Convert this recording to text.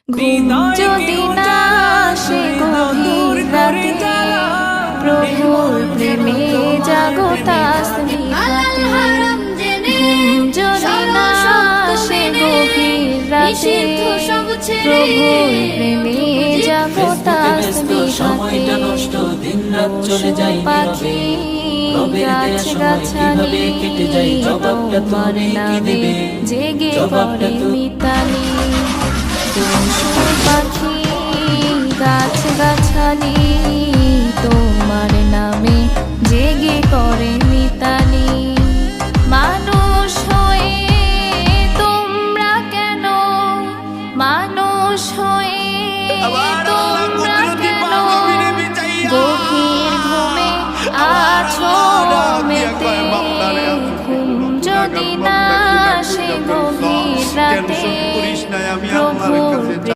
ঘুম যদি না আসে গভীর রাতে, প্রভুর প্রেমে জাগো তাসবিহ হাতে। ঘুম যদি না আসে গভীর রাতে, প্রভুর প্রেমে জাগো তাসবিহ হাতে। পশু পাখি গাছ গাছালি তোমার নামে জেগে পড়ে মিতালি। পশু পাখি গাছ গাছালি তোমার নামে জেগে করে মিতালি। মানুষ হয়ে তোমরা কেন, মানুষ হয়ে তোমরা কেন গভীর ঘুমে আছো মেতে। ঘুম যদি না আসে গভীর রাতে, প্রভুর